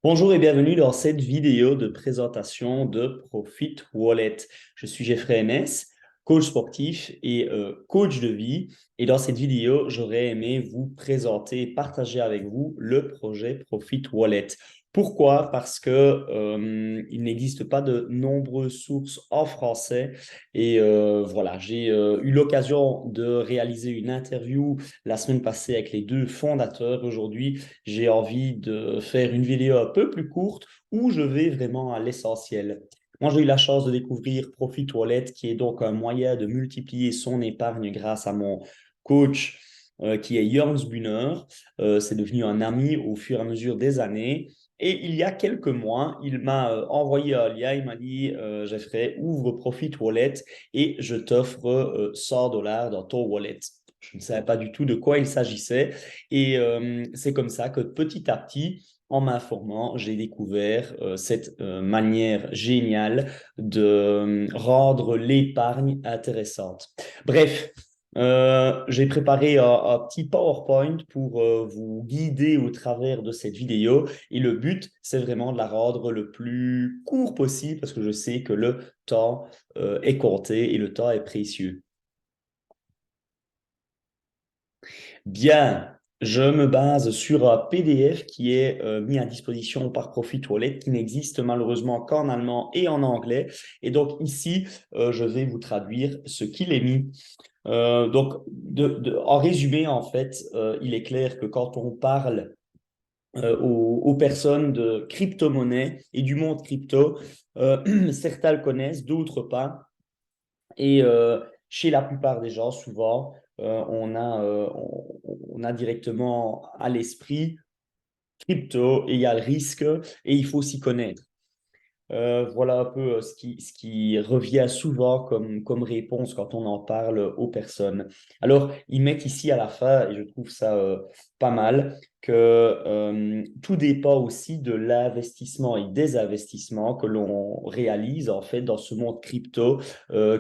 Bonjour et bienvenue dans cette vidéo de présentation de Profit Wallet. Je suis Geoffrey MS, coach sportif et coach de vie. Et dans cette vidéo, j'aurais aimé vous présenter et partager avec vous le projet Profit Wallet. Pourquoi? Parce que il n'existe pas de nombreuses sources en français. Et voilà, j'ai eu l'occasion de réaliser une interview la semaine passée avec les deux fondateurs. Aujourd'hui, j'ai envie de faire une vidéo un peu plus courte où je vais vraiment à l'essentiel. Moi, j'ai eu la chance de découvrir Profit Wallet, qui est donc un moyen de multiplier son épargne grâce à mon coach qui est Jörn Buhner. C'est devenu un ami au fur et à mesure des années. Et il y a quelques mois, il m'a envoyé un lien, il m'a dit, Geoffrey, ouvre Profit Wallet et je t'offre 100 dollars dans ton wallet. Je ne savais pas du tout de quoi il s'agissait. Et c'est comme ça que petit à petit, en m'informant, j'ai découvert cette manière géniale de rendre l'épargne intéressante. Bref, j'ai préparé un petit PowerPoint pour vous guider au travers de cette vidéo et le but, c'est vraiment de la rendre le plus court possible parce que je sais que le temps est compté et le temps est précieux. Bien, je me base sur un PDF qui est mis à disposition par Profit Wallet, qui n'existe malheureusement qu'en allemand et en anglais. Et donc ici, je vais vous traduire ce qu'il est mis. En résumé, en fait, il est clair que quand on parle aux personnes de crypto-monnaie et du monde crypto, certains le connaissent, d'autres pas. Et chez la plupart des gens, souvent, on a directement à l'esprit crypto égale risque et il faut s'y connaître. Voilà un peu ce qui revient souvent comme réponse quand on en parle aux personnes. Alors, ils mettent ici à la fin, et je trouve ça pas mal, que tout dépend aussi de l'investissement et des investissements que l'on réalise en fait dans ce monde crypto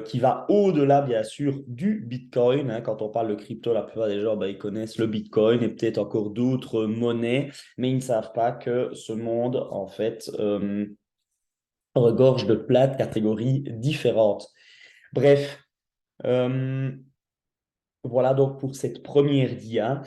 qui va au-delà bien sûr du Bitcoin, hein. Quand on parle de crypto, la plupart des gens ben, ils connaissent le Bitcoin et peut-être encore d'autres monnaies, mais ils ne savent pas que ce monde en fait regorge de plein de catégories différentes. Bref, euh, voilà donc pour cette première dia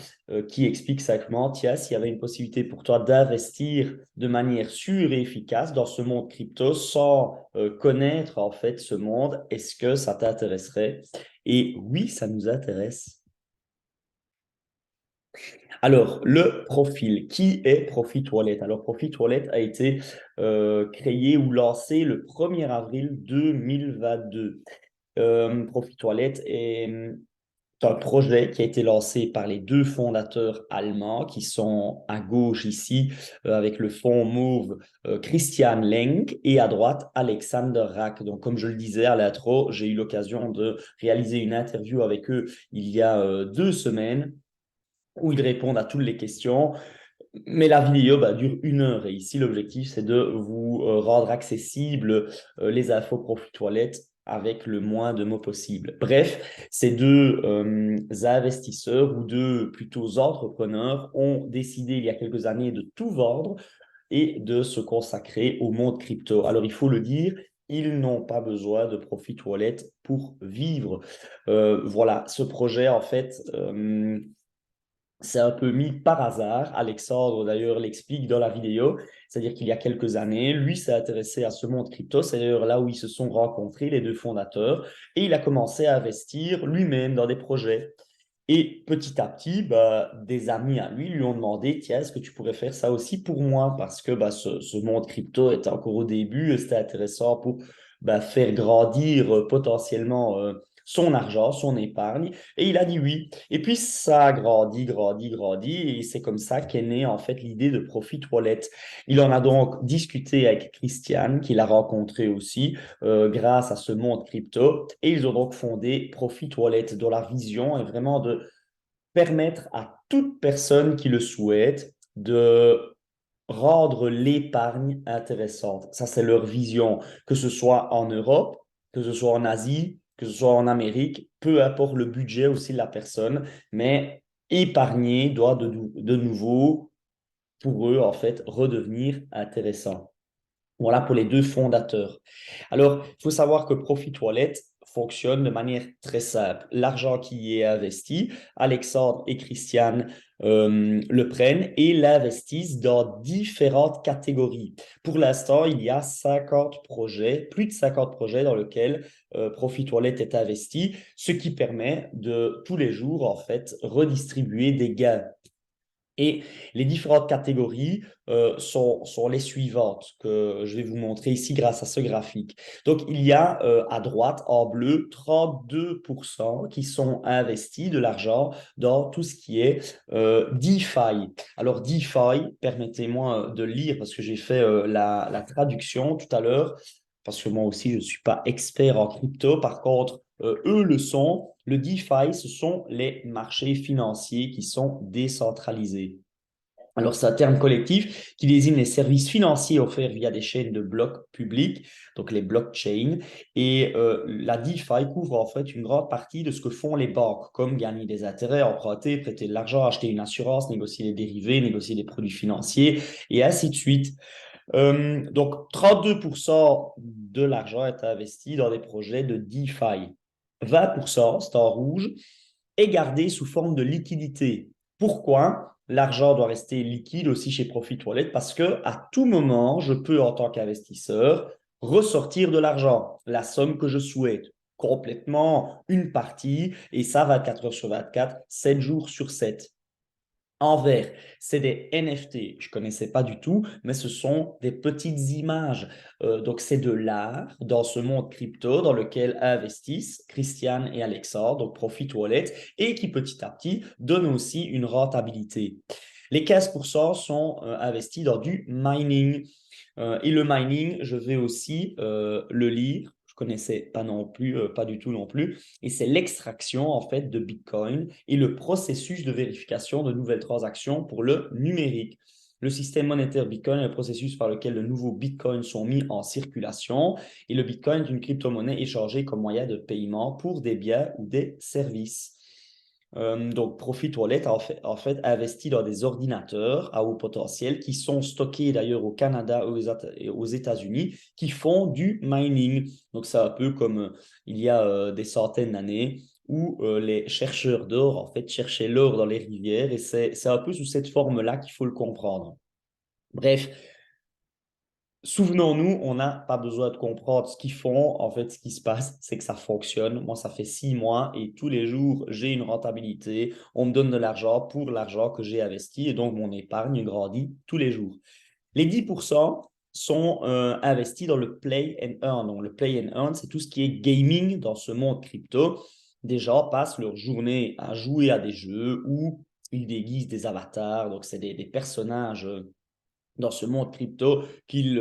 qui explique simplement, tiens, s'il y avait une possibilité pour toi d'investir de manière sûre et efficace dans ce monde crypto sans connaître en fait ce monde, est-ce que ça t'intéresserait? Et oui, ça nous intéresse. Alors, le profil, qui est Profit Wallet? Alors, Profit Wallet a été créé ou lancé le 1er avril 2022. Profit Wallet est un projet qui a été lancé par les deux fondateurs allemands qui sont à gauche ici avec le fond mauve Christian Lenk et à droite Alexander Rack. Donc comme je le disais à l'intro, j'ai eu l'occasion de réaliser une interview avec eux il y a 2 semaines où ils répondent à toutes les questions. Mais la vidéo bah, dure 1 heure et ici l'objectif c'est de vous rendre accessible les infos Profit Wallet avec le moins de mots possible. Bref, ces deux investisseurs ou deux plutôt entrepreneurs ont décidé il y a quelques années de tout vendre et de se consacrer au monde crypto. Alors il faut le dire, ils n'ont pas besoin de Profit Wallet pour vivre. Voilà, ce projet en fait c'est un peu mis par hasard. Alexandre, d'ailleurs, l'explique dans la vidéo. C'est-à-dire qu'il y a quelques années, lui s'est intéressé à ce monde crypto. C'est d'ailleurs là où ils se sont rencontrés, les deux fondateurs. Et il a commencé à investir lui-même dans des projets. Et petit à petit, bah, des amis à lui ont demandé, tiens, est-ce que tu pourrais faire ça aussi pour moi? Parce que bah, ce monde crypto était encore au début, et c'était intéressant pour bah, faire grandir potentiellement son argent, son épargne. Et il a dit oui. Et puis ça a grandi, grandi, grandi. Et c'est comme ça qu'est née en fait l'idée de Profit Wallet. Il en a donc discuté avec Christiane, qu'il a rencontré aussi grâce à ce monde crypto. Et ils ont donc fondé Profit Wallet, dont la vision est vraiment de permettre à toute personne qui le souhaite de rendre l'épargne intéressante. Ça, c'est leur vision, que ce soit en Europe, que ce soit en Asie, que ce soit en Amérique, peu importe le budget aussi de la personne, mais épargner doit de nouveau pour eux, en fait, redevenir intéressant. Voilà pour les deux fondateurs. Alors, il faut savoir que Profit Wallet fonctionne de manière très simple. L'argent qui y est investi, Alexandre et Christiane le prennent et l'investissent dans différentes catégories. Pour l'instant, il y a 50 projets, plus de 50 projets dans lesquels Profit Wallet est investi, ce qui permet de tous les jours, en fait, redistribuer des gains. Et les différentes catégories sont les suivantes que je vais vous montrer ici grâce à ce graphique. Donc, il y a à droite, en bleu, 32% qui sont investis de l'argent dans tout ce qui est DeFi. Alors, DeFi, permettez-moi de lire parce que j'ai fait la traduction tout à l'heure, parce que moi aussi, je ne suis pas expert en crypto. Par contre, eux le sont. Le DeFi, ce sont les marchés financiers qui sont décentralisés. Alors, c'est un terme collectif qui désigne les services financiers offerts via des chaînes de blocs publics, donc les blockchains. Et la DeFi couvre en fait une grande partie de ce que font les banques, comme gagner des intérêts, emprunter, prêter de l'argent, acheter une assurance, négocier des dérivés, négocier des produits financiers, et ainsi de suite. Donc, 32% de l'argent est investi dans des projets de DeFi. 20%, c'est en rouge, est gardé sous forme de liquidité. Pourquoi l'argent doit rester liquide aussi chez Profit Wallet? Parce que à tout moment, je peux, en tant qu'investisseur, ressortir de l'argent, la somme que je souhaite, complètement une partie, et ça 24 heures sur 24, 7 jours sur 7. En vert, c'est des NFT. Je ne connaissais pas du tout, mais ce sont des petites images. Donc, c'est de l'art dans ce monde crypto dans lequel investissent Christiane et Alexandre, donc Profit Wallet, et qui petit à petit donnent aussi une rentabilité. Les 15% sont investis dans du mining. Et le mining, je vais aussi le lire. Je connaissais pas non plus, pas du tout non plus. Et c'est l'extraction en fait de Bitcoin et le processus de vérification de nouvelles transactions pour le numérique. Le système monétaire Bitcoin est le processus par lequel de nouveaux Bitcoins sont mis en circulation. Et le Bitcoin est une crypto-monnaie échangée comme moyen de paiement pour des biens ou des services. Donc, Profit Wallet en fait investi dans des ordinateurs à haut potentiel qui sont stockés d'ailleurs au Canada et aux États-Unis qui font du mining. Donc, c'est un peu comme il y a des centaines d'années où les chercheurs d'or en fait cherchaient l'or dans les rivières et c'est un peu sous cette forme-là qu'il faut le comprendre. Bref, souvenons-nous, on n'a pas besoin de comprendre ce qu'ils font. En fait, ce qui se passe, c'est que ça fonctionne. Moi, ça fait 6 mois et tous les jours, j'ai une rentabilité. On me donne de l'argent pour l'argent que j'ai investi et donc mon épargne grandit tous les jours. Les 10% sont investis dans le play and earn. Donc, le play and earn, c'est tout ce qui est gaming dans ce monde crypto. Des gens passent leur journée à jouer à des jeux où ils déguisent des avatars. Donc, c'est des personnages dans ce monde crypto qu'ils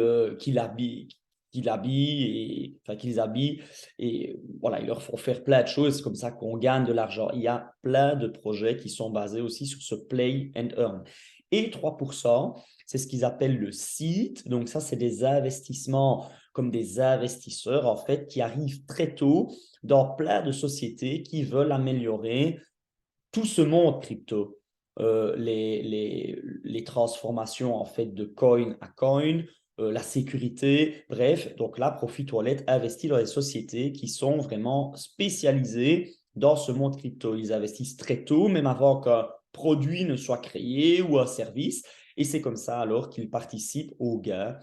habillent, qu'ils habillent et voilà, ils leur font faire plein de choses. C'est comme ça qu'on gagne de l'argent. Il y a plein de projets qui sont basés aussi sur ce play and earn. Et 3%, c'est ce qu'ils appellent le seed. Donc ça, c'est des investissements comme des investisseurs en fait qui arrivent très tôt dans plein de sociétés qui veulent améliorer tout ce monde crypto, les transformations en fait de coin à coin, la sécurité, bref. Donc là, Profit Wallet investit dans des sociétés qui sont vraiment spécialisées dans ce monde crypto. Ils investissent très tôt, même avant qu'un produit ne soit créé ou un service. Et c'est comme ça alors qu'ils participent aux gains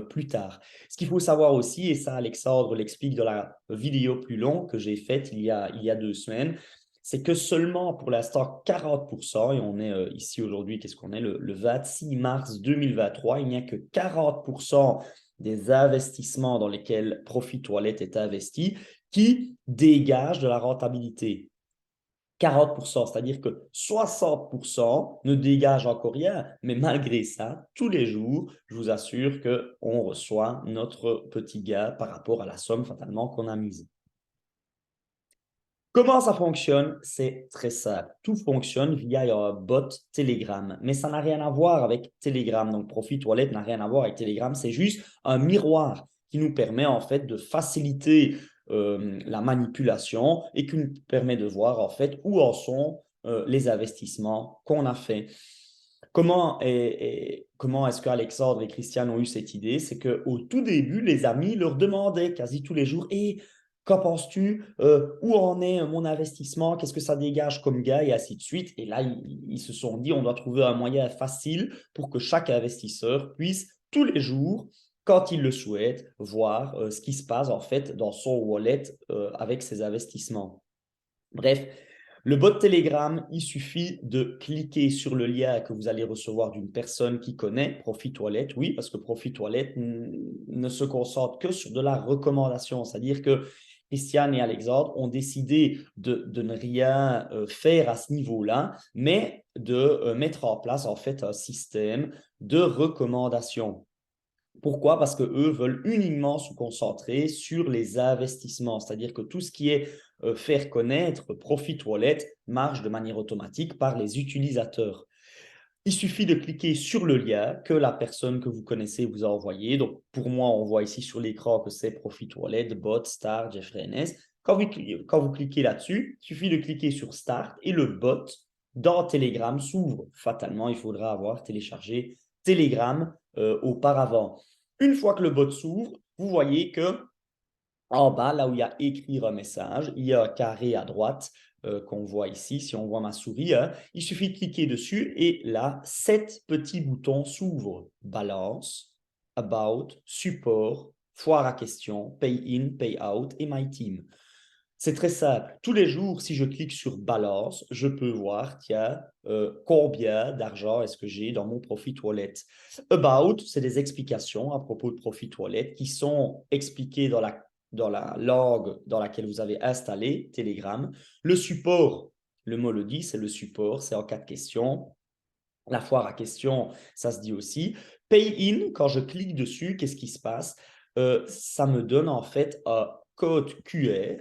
plus tard. Ce qu'il faut savoir aussi, et ça Alexandre l'explique dans la vidéo plus longue que j'ai faite il y a 2 semaines, c'est que seulement pour l'instant 40%, et on est ici aujourd'hui, qu'est-ce qu'on est, le 26 mars 2023, il n'y a que 40% des investissements dans lesquels Profit Wallet est investi qui dégagent de la rentabilité. 40%, c'est-à-dire que 60% ne dégagent encore rien, mais malgré ça, tous les jours, je vous assure qu'on reçoit notre petit gain par rapport à la somme fatalement qu'on a mise. Comment ça fonctionne? C'est très simple. Tout fonctionne via un bot Telegram, mais ça n'a rien à voir avec Telegram. Donc, Profit Wallet n'a rien à voir avec Telegram. C'est juste un miroir qui nous permet en fait de faciliter la manipulation et qui nous permet de voir en fait où en sont les investissements qu'on a fait. Comment est-ce qu'Alexandre et Christiane ont eu cette idée? C'est qu'au tout début, les amis leur demandaient quasi tous les jours, «Et qu'en penses-tu? Où en est mon investissement? Qu'est-ce que ça dégage comme gain?» et ainsi de suite. Et là, ils se sont dit, on doit trouver un moyen facile pour que chaque investisseur puisse tous les jours, quand il le souhaite, voir ce qui se passe en fait dans son wallet avec ses investissements. Bref, le bot Telegram, il suffit de cliquer sur le lien que vous allez recevoir d'une personne qui connaît Profit Wallet. Oui, parce que Profit Wallet ne se concentre que sur de la recommandation. C'est-à-dire que Christiane et Alexandre ont décidé de ne rien faire à ce niveau-là, mais de mettre en place en fait un système de recommandation. Pourquoi? Parce qu'eux veulent uniquement se concentrer sur les investissements, c'est-à-dire que tout ce qui est faire connaître Profit Wallet marche de manière automatique par les utilisateurs. Il suffit de cliquer sur le lien que la personne que vous connaissez vous a envoyé. Donc, pour moi, on voit ici sur l'écran que c'est Profit Wallet, Bot, Start, Jeffrey NS. Quand vous cliquez là-dessus, il suffit de cliquer sur Start et le bot dans Telegram s'ouvre. Fatalement, il faudra avoir téléchargé Telegram auparavant. Une fois que le bot s'ouvre, vous voyez que en bas, là où il y a écrire un message, il y a un carré à droite qu'on voit ici. Si on voit ma souris, hein, il suffit de cliquer dessus et là, 7 petits boutons s'ouvrent. Balance, About, Support, Foire à questions, Pay in, Pay out et My Team. C'est très simple. Tous les jours, si je clique sur Balance, je peux voir, tiens, combien d'argent est-ce que j'ai dans mon Profit Wallet. About, c'est des explications à propos de Profit Wallet qui sont expliquées dans la langue dans laquelle vous avez installé Telegram. Le support, le mot le dit, c'est le support, c'est en cas de question. La foire à questions, ça se dit aussi. Pay in, quand je clique dessus, qu'est-ce qui se passe? Ça me donne en fait un code QR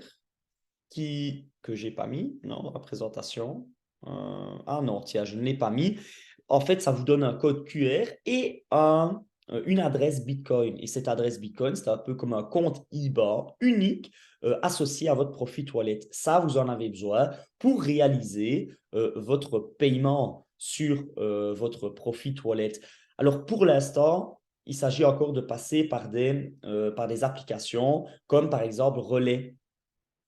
que j'ai pas mis, non, dans la présentation. Ah non, tiens, je ne l'ai pas mis. En fait, ça vous donne un code QR et une adresse Bitcoin. Et cette adresse Bitcoin, c'est un peu comme un compte IBAN unique associé à votre Profit Wallet. Ça, vous en avez besoin pour réaliser votre paiement sur votre Profit Wallet. Alors, pour l'instant, il s'agit encore de passer par des applications comme par exemple Relais.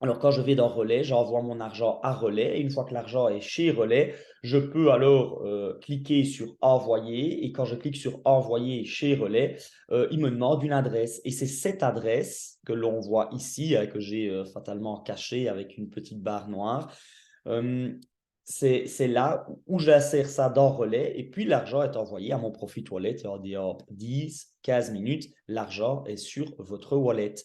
Alors, quand je vais dans Relais, j'envoie mon argent à Relais et une fois que l'argent est chez Relais, je peux alors cliquer sur Envoyer et quand je clique sur Envoyer chez Relais, il me demande une adresse et c'est cette adresse que l'on voit ici, que j'ai fatalement cachée avec une petite barre noire. Euh, c'est là où j'insère ça dans Relais et puis l'argent est envoyé à mon Profit Wallet et en 10, 15 minutes, l'argent est sur votre wallet.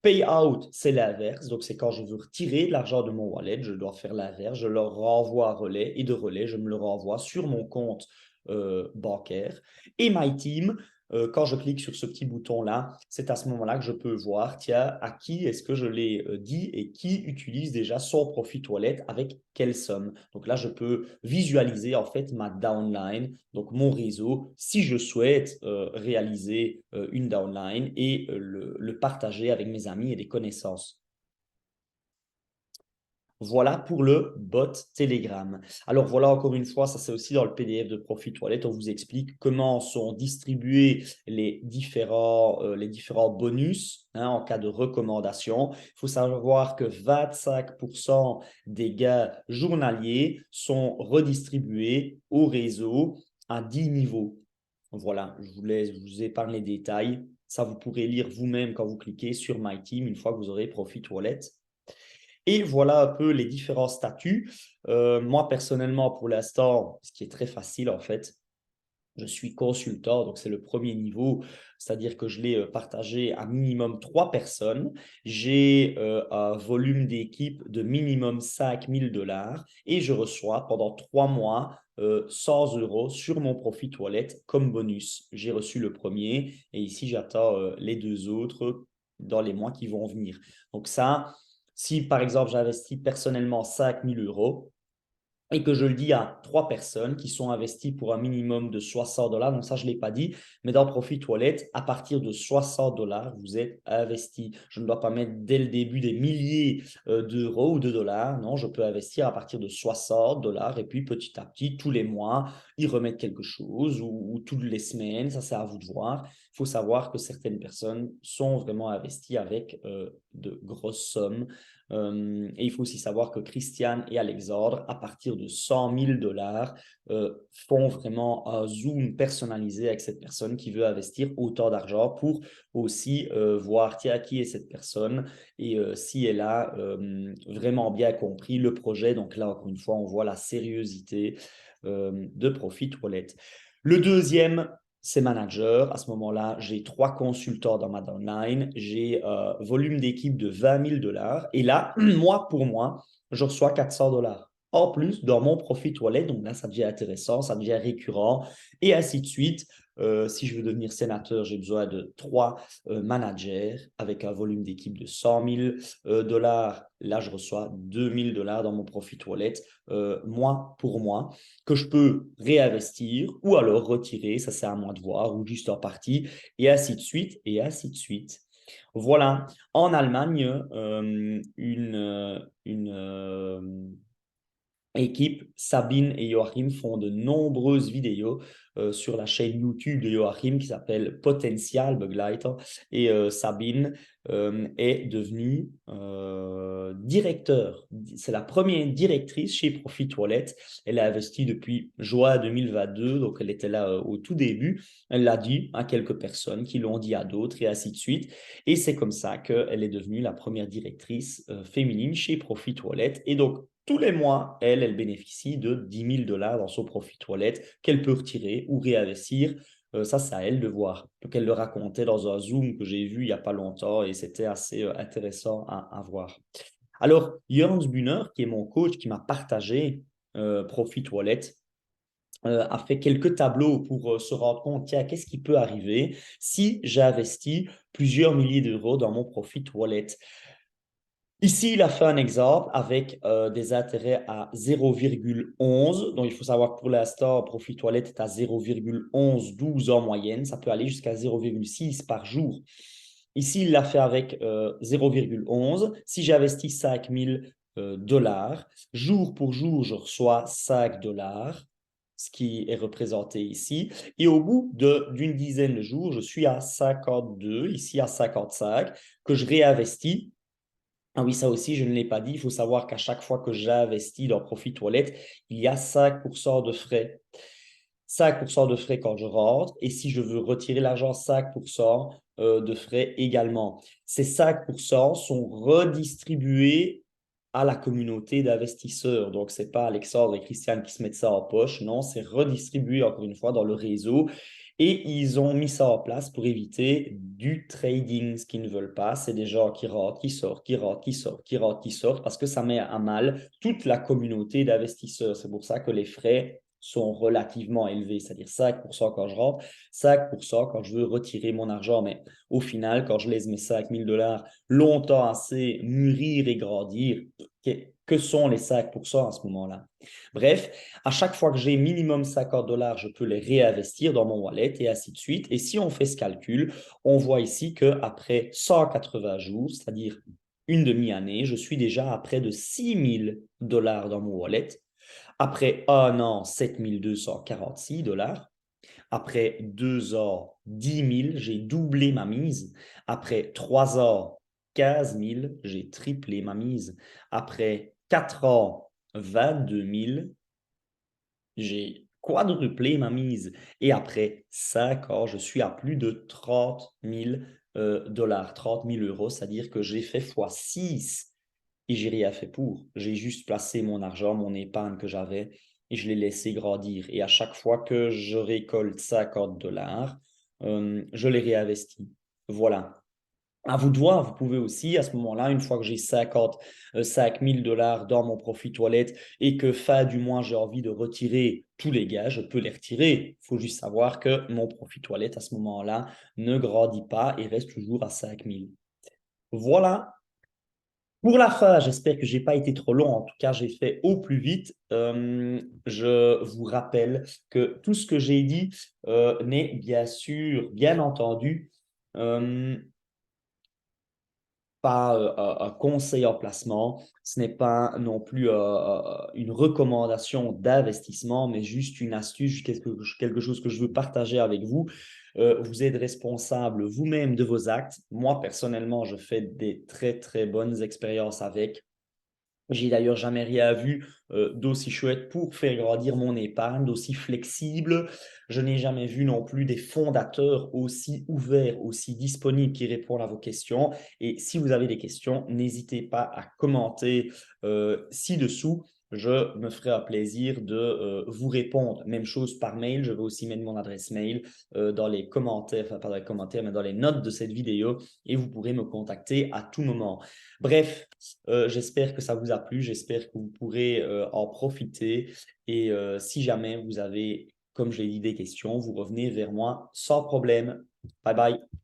Payout, c'est l'inverse. Donc, c'est quand je veux retirer l'argent de mon wallet, je dois faire l'inverse. Je le renvoie à Relais et de Relais, je me le renvoie sur mon compte bancaire. Et My Team, quand je clique sur ce petit bouton-là, c'est à ce moment-là que je peux voir, tiens, à qui est-ce que je l'ai dit et qui utilise déjà son Profit Wallet avec quelle somme. Donc là, je peux visualiser en fait ma downline, donc mon réseau, si je souhaite réaliser une downline et le partager avec mes amis et des connaissances. Voilà pour le bot Telegram. Alors voilà, encore une fois, ça c'est aussi dans le PDF de Profit Wallet, on vous explique comment sont distribués les différents bonus en cas de recommandation. Il faut savoir que 25% des gains journaliers sont redistribués au réseau à 10 niveaux. Voilà, je vous épargne les détails. Ça, vous pourrez lire vous-même quand vous cliquez sur My Team une fois que vous aurez Profit Wallet. Et voilà un peu les différents statuts. Moi, personnellement, pour l'instant, ce qui est très facile en fait, je suis consultant, donc c'est le premier niveau, c'est-à-dire que je l'ai partagé à minimum 3 personnes. J'ai un volume d'équipe de minimum 5 000 $ et je reçois pendant 3 mois 100 € sur mon Profit Wallet comme bonus. J'ai reçu le premier et ici, j'attends les 2 autres dans les mois qui vont venir. Donc ça, si par exemple j'investis personnellement 5 000 €, et que je le dis à 3 personnes qui sont investies pour un minimum de 60 $, donc ça, je ne l'ai pas dit, mais dans Profit Wallet, à partir de 60 $, vous êtes investi. Je ne dois pas mettre dès le début des milliers d'euros ou de dollars. Non, je peux investir à partir de 60 $ et puis petit à petit, tous les mois, y remettre quelque chose ou toutes les semaines. Ça, c'est à vous de voir. Il faut savoir que certaines personnes sont vraiment investies avec de grosses sommes. Et il faut aussi savoir que Christian et Alexandre, à partir de 100 000 $, font vraiment un Zoom personnalisé avec cette personne qui veut investir autant d'argent pour aussi voir tiens, qui est cette personne et si elle a vraiment bien compris le projet. Donc là, encore une fois, on voit la sérieuxité de Profit Wallet. Le deuxième, c'est manager. À ce moment-là, j'ai 3 consultants dans ma downline. J'ai volume d'équipe de 20 000 $. Et là, moi, pour moi, je reçois 400 $ en plus dans mon Profit Wallet. Donc là, ça devient intéressant, ça devient récurrent et ainsi de suite. Si je veux devenir sénateur, j'ai besoin de 3 managers avec un volume d'équipe de 100 000 $. Là, je reçois 2 000 $ dans mon Profit Wallet, mois pour mois, que je peux réinvestir ou alors retirer, ça c'est à moi de voir, ou juste en partie, et ainsi de suite, et ainsi de suite. Voilà. En Allemagne, équipe, Sabine et Joachim font de nombreuses vidéos sur la chaîne YouTube de Joachim qui s'appelle Potential Begleiter. Et Sabine est devenue directeur. C'est la première directrice chez Profit Wallet. Elle a investi depuis juin 2022, donc elle était là au tout début. Elle l'a dit à quelques personnes qui l'ont dit à d'autres et ainsi de suite. Et c'est comme ça qu'elle est devenue la première directrice féminine chez Profit Wallet. Et donc, tous les mois, elle bénéficie de 10 000 $ dans son Profit Wallet qu'elle peut retirer ou réinvestir. Ça, c'est à elle de voir. Donc, elle le racontait dans un Zoom que j'ai vu il n'y a pas longtemps et c'était assez intéressant à voir. Alors, Jörn Bühner, qui est mon coach, qui m'a partagé Profit Wallet, a fait quelques tableaux pour se rendre compte, tiens, qu'est-ce qui peut arriver si j'investis plusieurs milliers d'euros dans mon Profit Wallet. Ici, il a fait un exemple avec des intérêts à 0,11. Donc, il faut savoir que pour l'instant, Profit Wallet est à 0,1112 en moyenne. Ça peut aller jusqu'à 0,6 par jour. Ici, il l'a fait avec 0,11. Si j'investis 5 000 $, jour pour jour, je reçois 5 $, ce qui est représenté ici. Et au bout d'une dizaine de jours, je suis à 52, ici à 55, que je réinvestis. Ah oui, ça aussi, je ne l'ai pas dit. Il faut savoir qu'à chaque fois que j'investis dans Profit Wallet, il y a 5% de frais. 5% de frais quand je rentre. Et si je veux retirer l'argent, 5% de frais également. Ces 5% sont redistribués à la communauté d'investisseurs. Donc, ce n'est pas Alexandre et Christiane qui se mettent ça en poche. Non, c'est redistribué encore une fois dans le réseau. Et ils ont mis ça en place pour éviter du trading. Ce qu'ils ne veulent pas, c'est des gens qui rentrent, qui sortent, qui rentrent, qui sortent, qui rentrent, qui sortent, parce que ça met à mal toute la communauté d'investisseurs. C'est pour ça que les frais sont relativement élevés, c'est-à-dire 5% quand je rentre, 5% quand je veux retirer mon argent. Mais au final, quand je laisse mes 5 000 $ longtemps assez mûrir et grandir, que sont les 5% à ce moment-là? Bref, à chaque fois que j'ai minimum 50 $, je peux les réinvestir dans mon wallet et ainsi de suite. Et si on fait ce calcul, on voit ici qu'après 180 jours, c'est-à-dire une demi-année, je suis déjà à près de 6 000 $ dans mon wallet. Après un an, 7 246 $. Après 2 ans, 10 000, j'ai doublé ma mise. Après 3 ans, 15 000, j'ai triplé ma mise. Après 4 ans, 22 000, j'ai quadruplé ma mise. Et après 5 ans, je suis à plus de 30 000 $, 30 000 euros, c'est-à-dire que j'ai fait x6 et j'ai rien fait pour. J'ai juste placé mon argent, mon épargne que j'avais et je l'ai laissé grandir. Et à chaque fois que je récolte 50 $, je les réinvestis. Voilà. À vous de voir, vous pouvez aussi, à ce moment-là, une fois que j'ai 55 000 $ dans mon Profit Wallet et que fin du mois, j'ai envie de retirer tous les gains, je peux les retirer. Il faut juste savoir que mon Profit Wallet, à ce moment-là, ne grandit pas et reste toujours à 5 000. Voilà. Pour la fin, j'espère que je n'ai pas été trop long. En tout cas, j'ai fait au plus vite. Je vous rappelle que tout ce que j'ai dit n'est bien sûr, bien entendu, euh, pas un conseil en placement, ce n'est pas non plus une recommandation d'investissement, mais juste une astuce, quelque chose que je veux partager avec vous. Vous êtes responsable vous-même de vos actes. Moi, personnellement, je fais des très, très bonnes expériences avec. J'ai d'ailleurs jamais rien vu d'aussi chouette pour faire grandir mon épargne, d'aussi flexible. Je n'ai jamais vu non plus des fondateurs aussi ouverts, aussi disponibles qui répondent à vos questions. Et si vous avez des questions, n'hésitez pas à commenter ci-dessous. Je me ferai un plaisir de vous répondre. Même chose par mail. Je vais aussi mettre mon adresse mail dans les commentaires, enfin pas dans les commentaires, mais dans les notes de cette vidéo. Et vous pourrez me contacter à tout moment. Bref, j'espère que ça vous a plu, j'espère que vous pourrez en profiter et si jamais vous avez, comme je l'ai dit, des questions, vous revenez vers moi sans problème. Bye bye.